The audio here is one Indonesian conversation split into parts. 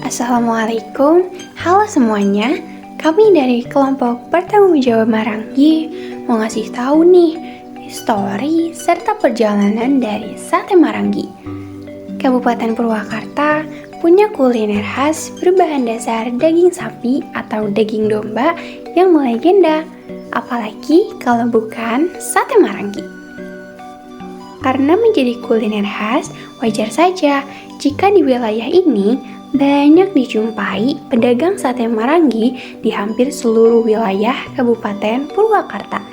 Assalamualaikum, halo semuanya. Kami dari kelompok Bertanggung Jawab Marangi mau ngasih tahu nih histori serta perjalanan dari Sate Marangi. Kabupaten Purwakarta punya kuliner khas berbahan dasar daging sapi atau daging domba yang melegenda, apalagi kalau bukan Sate Marangi. Karena menjadi kuliner khas, wajar saja jika di wilayah ini banyak dijumpai pedagang sate Marangi di hampir seluruh wilayah Kabupaten Purwakarta.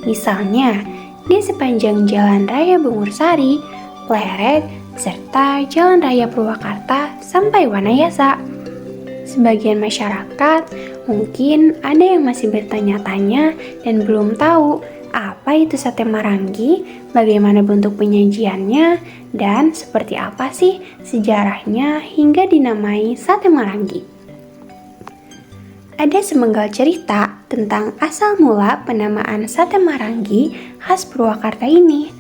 Misalnya, di sepanjang Jalan Raya Bungursari, Pleret, serta Jalan Raya Purwakarta sampai Wanayasa. Sebagian masyarakat mungkin ada yang masih bertanya-tanya dan belum tahu apa itu sate Marangi, bagaimana bentuk penyajiannya, dan seperti apa sih sejarahnya hingga dinamai sate Marangi. Ada semenggal cerita tentang asal mula penamaan sate Marangi khas Purwakarta ini.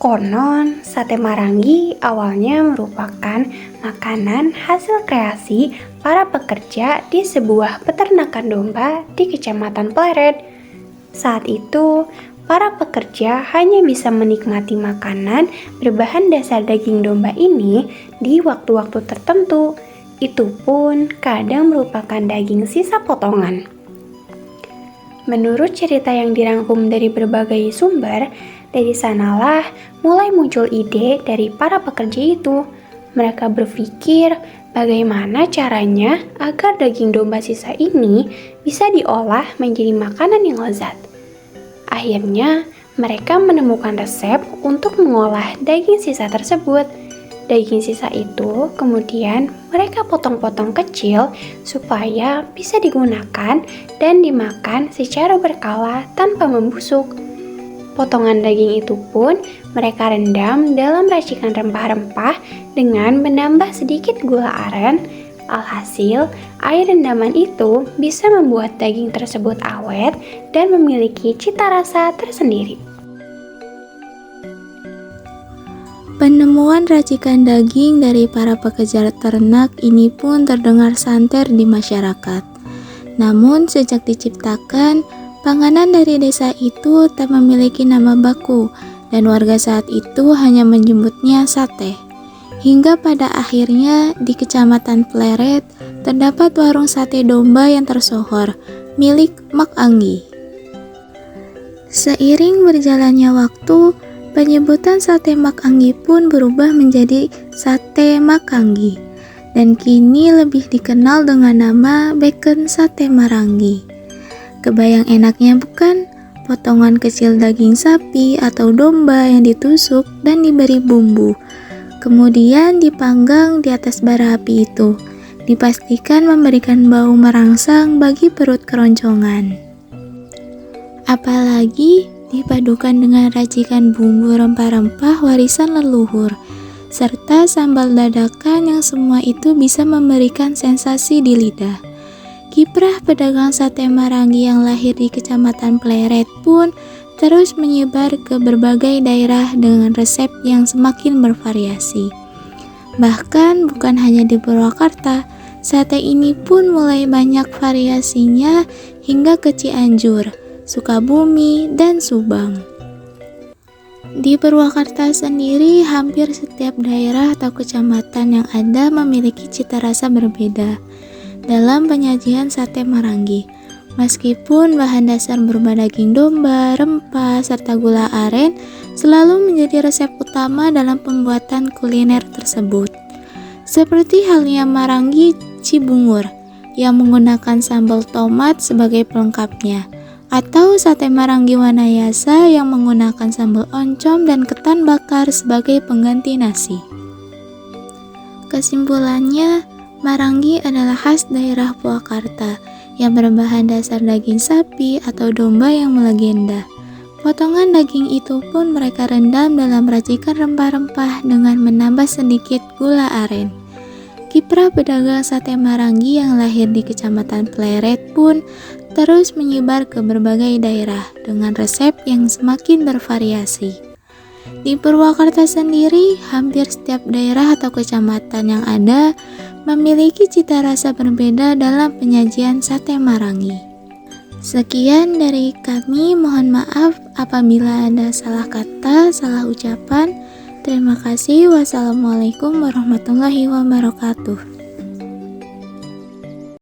Konon, sate Marangi awalnya merupakan makanan hasil kreasi para pekerja di sebuah peternakan domba di Kecamatan Pleret. Saat itu, para pekerja hanya bisa menikmati makanan berbahan dasar daging domba ini di waktu-waktu tertentu. Itu pun kadang merupakan daging sisa potongan. Menurut cerita yang dirangkum dari berbagai sumber, dari sanalah mulai muncul ide dari para pekerja itu. Mereka berpikir bagaimana caranya agar daging domba sisa ini bisa diolah menjadi makanan yang lezat. Akhirnya, mereka menemukan resep untuk mengolah daging sisa tersebut. Daging sisa itu kemudian mereka potong-potong kecil supaya bisa digunakan dan dimakan secara berkala tanpa membusuk. Potongan daging itu pun mereka rendam dalam racikan rempah-rempah dengan menambah sedikit gula aren. Alhasil, air rendaman itu bisa membuat daging tersebut awet dan memiliki cita rasa tersendiri. Penemuan racikan daging dari para pekerja ternak ini pun terdengar santer di masyarakat. Namun sejak diciptakan, panganan dari desa itu tak memiliki nama baku dan warga saat itu hanya menyebutnya sate. Hingga pada akhirnya di Kecamatan Pleret terdapat warung sate domba yang tersohor milik Mak Anggi. Seiring berjalannya waktu, penyebutan sate Mak Anggi pun berubah menjadi sate Mak Anggi dan kini lebih dikenal dengan nama bacon sate Marangi. Kebayang enaknya bukan? Potongan kecil daging sapi atau domba yang ditusuk dan diberi bumbu. Kemudian dipanggang di atas bara api itu. Dipastikan memberikan bau merangsang bagi perut keroncongan. Apalagi dipadukan dengan racikan bumbu rempah-rempah warisan leluhur, serta sambal dadakan yang semua itu bisa memberikan sensasi di lidah. Kiprah pedagang sate Marangi yang lahir di Kecamatan Pleret pun terus menyebar ke berbagai daerah dengan resep yang semakin bervariasi. Bahkan bukan hanya di Purwakarta, sate ini pun mulai banyak variasinya hingga ke Cianjur, Sukabumi, dan Subang. Di Purwakarta sendiri, hampir setiap daerah atau kecamatan yang ada memiliki cita rasa berbeda dalam penyajian sate Marangi. Meskipun bahan dasar berupa daging domba, rempah, serta gula aren selalu menjadi resep utama dalam pembuatan kuliner tersebut. Seperti halnya Marangi Cibungur yang menggunakan sambal tomat sebagai pelengkapnya, atau sate Marangi Wanayasa yang menggunakan sambal oncom dan ketan bakar sebagai pengganti nasi. Kesimpulannya, Marangi adalah khas daerah Purwakarta yang berbahan dasar daging sapi atau domba yang melegenda. Potongan daging itu pun mereka rendam dalam racikan rempah-rempah dengan menambah sedikit gula aren. Kiprah pedagang sate Marangi yang lahir di Kecamatan Pleret pun terus menyebar ke berbagai daerah dengan resep yang semakin bervariasi. Di Purwakarta sendiri, hampir setiap daerah atau kecamatan yang ada memiliki cita rasa berbeda dalam penyajian sate marangi. Sekian dari kami, mohon maaf apabila ada salah kata, salah ucapan. Terima kasih. Wassalamualaikum warahmatullahi wabarakatuh.